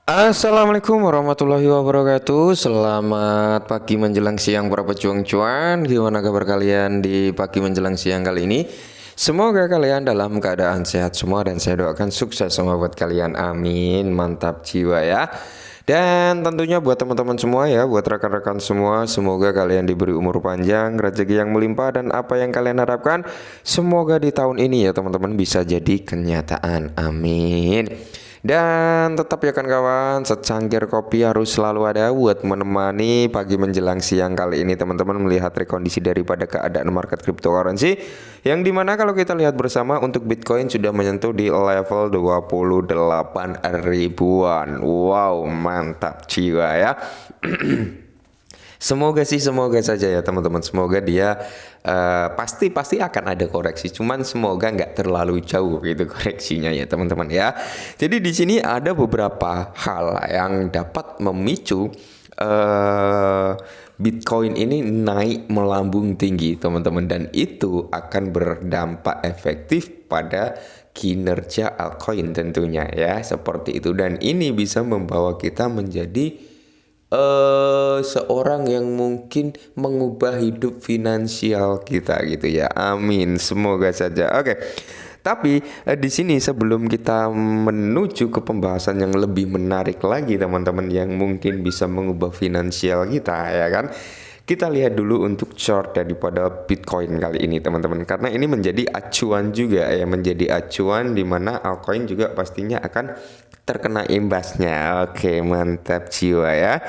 Assalamualaikum warahmatullahi wabarakatuh. Selamat pagi menjelang siang para pejuang cuan. Gimana kabar kalian di pagi menjelang siang kali ini? Semoga kalian dalam keadaan sehat semua dan saya doakan sukses semua buat kalian. Amin. Mantap jiwa ya. Dan tentunya buat teman-teman semua ya, buat rekan-rekan semua, semoga kalian diberi umur panjang, rezeki yang melimpah dan apa yang kalian harapkan semoga di tahun ini ya teman-teman bisa jadi kenyataan. Amin. Dan tetap ya kan kawan, secangkir kopi harus selalu ada buat menemani pagi menjelang siang kali ini teman-teman melihat rekondisi daripada keadaan market cryptocurrency yang dimana kalau kita lihat bersama untuk Bitcoin sudah menyentuh di level 28 ribuan. Wow, mantap jiwa ya. Semoga saja ya teman-teman. Semoga dia pasti akan ada koreksi. Cuman semoga nggak terlalu jauh gitu koreksinya ya teman-teman ya. Jadi di sini ada beberapa hal yang dapat memicu Bitcoin ini naik melambung tinggi teman-teman, dan itu akan berdampak efektif pada kinerja altcoin tentunya ya seperti itu, dan ini bisa membawa kita menjadi seorang yang mungkin mengubah hidup finansial kita gitu ya. Amin. Semoga saja. Oke. Tapi di sini sebelum kita menuju ke pembahasan yang lebih menarik lagi teman-teman yang mungkin bisa mengubah finansial kita ya kan. Kita lihat dulu untuk chart daripada Bitcoin kali ini teman-teman, karena ini menjadi acuan juga ya, menjadi acuan di mana altcoin juga pastinya akan terkena imbasnya. Oke, mantap jiwa ya.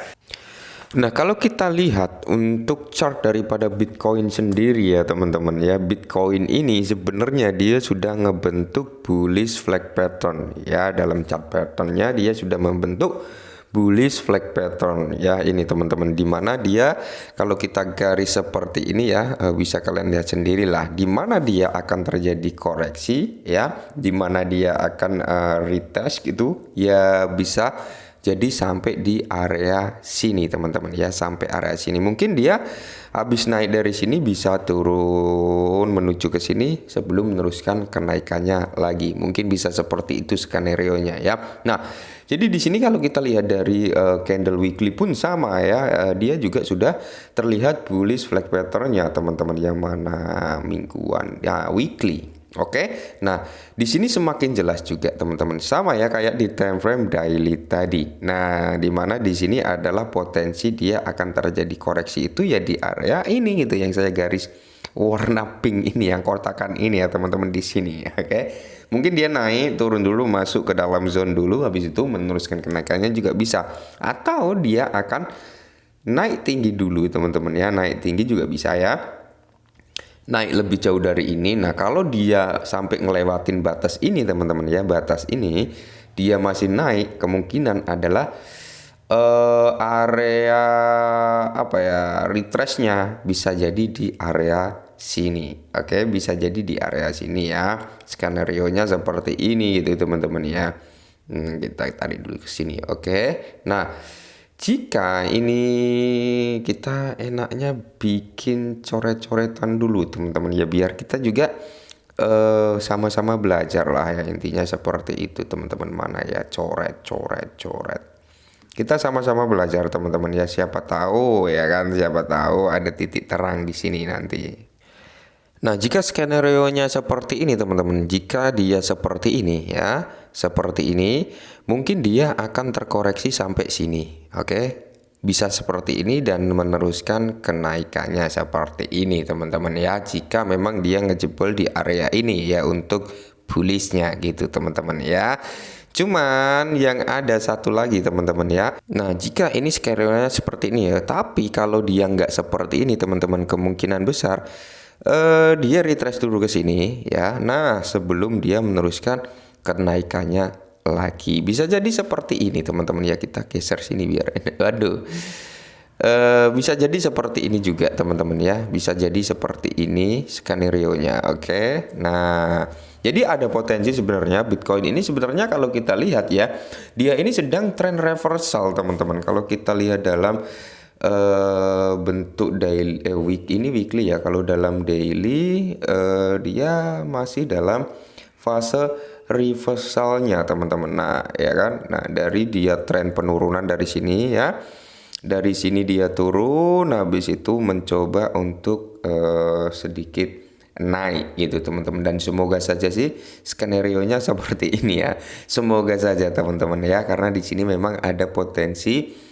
Nah, kalau kita lihat untuk chart daripada Bitcoin sendiri ya teman-teman ya, Bitcoin ini sebenarnya dia sudah ngebentuk bullish flag pattern ya. Dalam chart patternnya dia sudah membentuk bullish flag pattern ya ini teman-teman, dimana dia kalau kita garis seperti ini ya, bisa kalian lihat sendirilah dimana dia akan terjadi koreksi ya, dimana dia akan retest gitu ya, bisa jadi sampai di area sini teman-teman ya, sampai area sini. Mungkin dia habis naik dari sini bisa turun menuju ke sini sebelum meneruskan kenaikannya lagi. Mungkin bisa seperti itu skenario-nya ya. Nah, jadi di sini kalau kita lihat dari candle weekly pun sama ya, dia juga sudah terlihat bullish flag pattern-nya teman-teman, yang mana mingguan ya, weekly. Oke, nah di sini semakin jelas juga teman-teman, sama ya kayak di time frame daily tadi. Nah, di mana di sini adalah potensi dia akan terjadi koreksi itu ya di area ini gitu, yang saya garis warna pink ini, yang kotakan ini ya teman-teman di sini. Oke, mungkin dia naik turun dulu, masuk ke dalam zone dulu, habis itu meneruskan kenaikannya juga bisa, atau dia akan naik tinggi dulu teman-teman ya, naik tinggi juga bisa ya, naik lebih jauh dari ini. Nah, kalau dia sampai ngelewatin batas ini teman-teman ya, batas ini dia masih naik, kemungkinan adalah area apa ya, retracenya bisa jadi di area sini. Oke, bisa jadi di area sini ya. Skenario nya seperti ini gitu teman-teman ya. Kita tarik dulu ke sini. Oke. Nah, jika ini kita enaknya bikin coret-coretan dulu teman-teman ya, biar kita juga sama-sama belajar lah ya, intinya seperti itu teman-teman. Mana ya, coret. Kita sama-sama belajar teman-teman ya, siapa tahu ya kan, siapa tahu ada titik terang di sini nanti. Nah, jika skenario-nya seperti ini teman-teman, jika dia seperti ini ya, seperti ini, mungkin dia akan terkoreksi sampai sini. Oke, bisa seperti ini dan meneruskan kenaikannya seperti ini teman-teman ya, jika memang dia ngejebol di area ini ya untuk bullishnya gitu teman-teman ya. Cuman yang ada satu lagi teman-teman ya. Nah, jika ini skenario-nya seperti ini ya, tapi kalau dia nggak seperti ini teman-teman, kemungkinan besar dia retrace dulu ke sini ya. Nah, sebelum dia meneruskan kenaikannya lagi, bisa jadi seperti ini teman-teman ya. Kita geser sini biar waduh. Bisa jadi seperti ini juga teman-teman ya, bisa jadi seperti ini skenario-nya. Oke. Nah, jadi ada potensi sebenarnya Bitcoin ini sebenarnya kalau kita lihat ya, dia ini sedang tren reversal teman-teman. Kalau kita lihat dalam bentuk daily, weekly ya. Kalau dalam daily dia masih dalam fase reversalnya teman-teman. Nah, ya kan? Nah, dari dia tren penurunan dari sini ya. Dari sini dia turun, habis itu mencoba untuk sedikit naik gitu teman-teman, dan semoga saja sih skenario-nya seperti ini ya. Semoga saja teman-teman ya, karena di sini memang ada potensi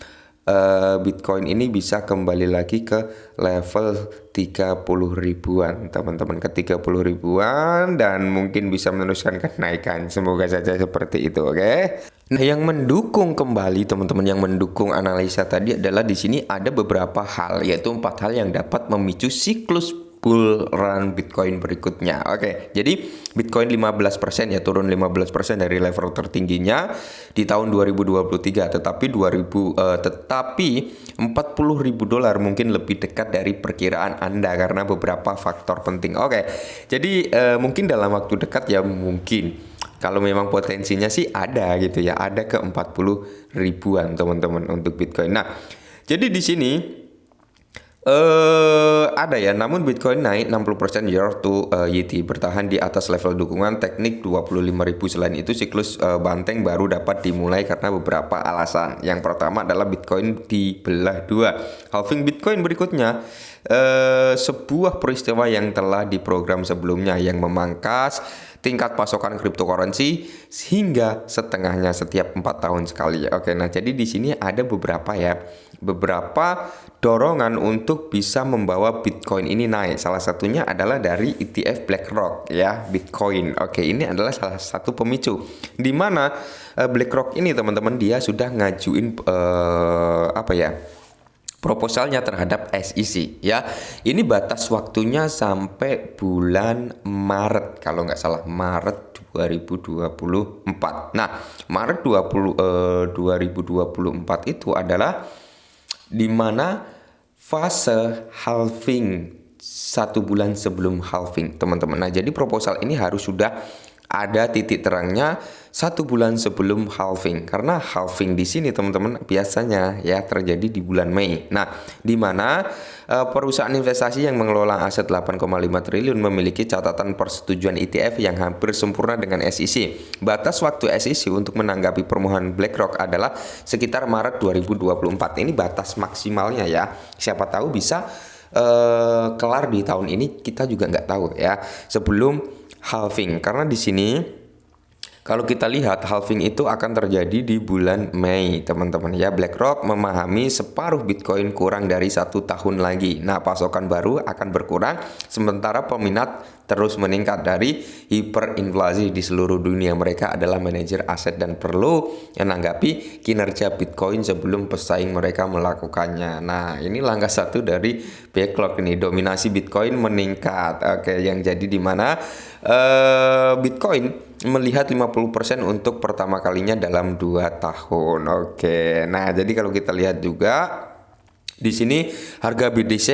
Bitcoin ini bisa kembali lagi ke level 30 ribuan teman-teman, ke 30 ribuan, dan mungkin bisa meneruskan kenaikan. Semoga saja seperti itu, oke? Nah, yang mendukung kembali teman-teman, yang mendukung analisa tadi adalah di sini ada beberapa hal, yaitu 4 hal yang dapat memicu siklus bull run Bitcoin berikutnya. Oke, jadi Bitcoin 15% ya, turun 15% dari level tertingginya di tahun 2023, tetapi tetapi $40.000 mungkin lebih dekat dari perkiraan Anda karena beberapa faktor penting. Oke. Jadi mungkin dalam waktu dekat ya, mungkin kalau memang potensinya sih ada gitu ya, ada ke 40 ribuan teman-teman untuk Bitcoin. Nah, jadi di sini ada ya, namun Bitcoin naik 60% year to YT, bertahan di atas level dukungan teknik 25.000. Selain itu siklus banteng baru dapat dimulai karena beberapa alasan. Yang pertama adalah Bitcoin dibelah dua. Halving Bitcoin berikutnya sebuah peristiwa yang telah diprogram sebelumnya yang memangkas tingkat pasokan cryptocurrency hingga setengahnya setiap 4 tahun sekali. Oke, nah jadi di sini ada beberapa dorongan untuk bisa membawa Bitcoin ini naik. Salah satunya adalah dari ETF BlackRock ya, Bitcoin. Oke, ini adalah salah satu pemicu di mana BlackRock ini teman-teman dia sudah ngajuin proposalnya terhadap SEC ya. Ini batas waktunya sampai bulan Maret kalau nggak salah, Maret 2024. Nah, Maret 2024 itu adalah di mana fase halving, 1 bulan sebelum halving teman-teman. Nah, jadi proposal ini harus sudah ada titik terangnya 1 bulan sebelum halving, karena halving di sini teman-teman biasanya ya terjadi di bulan Mei. Nah, di mana perusahaan investasi yang mengelola aset 8,5 triliun memiliki catatan persetujuan ETF yang hampir sempurna dengan SEC. Batas waktu SEC untuk menanggapi permohonan BlackRock adalah sekitar Maret 2024. Ini batas maksimalnya ya. Siapa tahu bisa kelar di tahun ini, kita juga nggak tahu ya, sebelum halving. Karena di sini kalau kita lihat halving itu akan terjadi di bulan Mei teman-teman ya. BlackRock memahami separuh Bitcoin kurang dari 1 tahun lagi. Nah, pasokan baru akan berkurang sementara peminat terus meningkat dari hiperinflasi di seluruh dunia. Mereka adalah manajer aset dan perlu menanggapi kinerja Bitcoin sebelum pesaing mereka melakukannya. Nah, ini langkah satu dari BlackRock ini, dominasi Bitcoin meningkat. Oke, yang jadi di mana Bitcoin melihat 50% untuk pertama kalinya dalam 2 tahun. Oke. Nah, jadi kalau kita lihat juga di sini harga BTC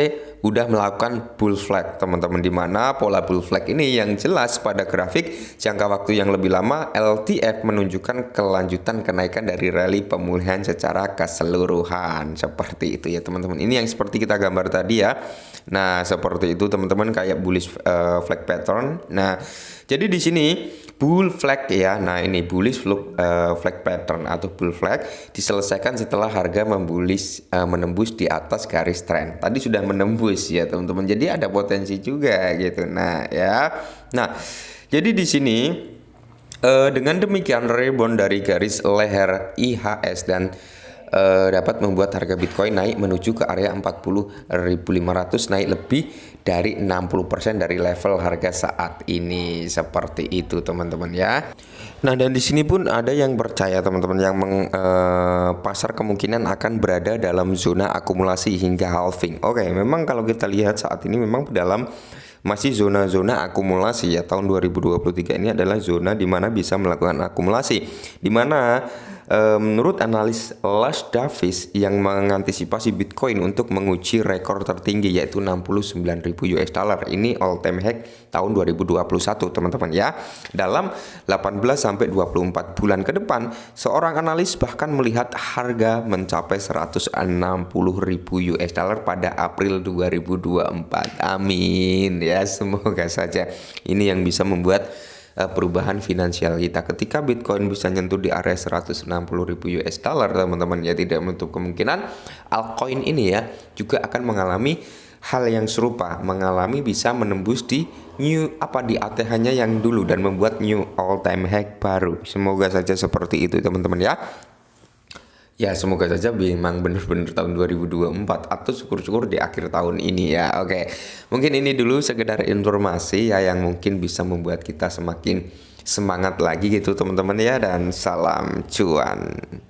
udah melakukan bull flag teman-teman, di mana pola bull flag ini yang jelas pada grafik jangka waktu yang lebih lama LTF menunjukkan kelanjutan kenaikan dari rally pemulihan secara keseluruhan. Seperti itu ya teman-teman. Ini yang seperti kita gambar tadi ya. Nah, seperti itu teman-teman, kayak bullish flag pattern. Nah, jadi di sini bull flag ya. Nah, ini bullish flag pattern atau bull flag diselesaikan setelah harga menembus di atas garis tren. Tadi sudah menembus ya, teman-teman. Jadi ada potensi juga gitu. Nah, ya. Nah, jadi di sini dengan demikian rebound dari garis leher IHS dan dapat membuat harga Bitcoin naik menuju ke area 40.500, naik lebih dari 60% dari level harga saat ini. Seperti itu teman-teman ya. Nah, dan di sini pun ada yang percaya teman-teman, yang pasar kemungkinan akan berada dalam zona akumulasi hingga halving. Oke, memang kalau kita lihat saat ini memang dalam masih zona-zona akumulasi ya. Tahun 2023 ini adalah zona di mana bisa melakukan akumulasi, di mana menurut analis Lars Davis yang mengantisipasi Bitcoin untuk menguji rekor tertinggi yaitu 69.000 US dollar. Ini all time high tahun 2021 teman-teman ya. Dalam 18 sampai 24 bulan ke depan, seorang analis bahkan melihat harga mencapai 160.000 US dollar pada April 2024. Amin ya, semoga saja ini yang bisa membuat perubahan finansial kita. Ketika Bitcoin bisa nyentuh di area 160.000 US dollar, teman-teman, ya tidak menutup kemungkinan altcoin ini ya juga akan mengalami hal yang serupa, mengalami bisa menembus di di ATH-nya yang dulu dan membuat new all time high baru. Semoga saja seperti itu, teman-teman ya. Ya semoga saja memang benar-benar tahun 2024 atau syukur-syukur di akhir tahun ini ya. Oke, mungkin ini dulu sekedar informasi ya yang mungkin bisa membuat kita semakin semangat lagi gitu, teman-teman ya, dan salam cuan.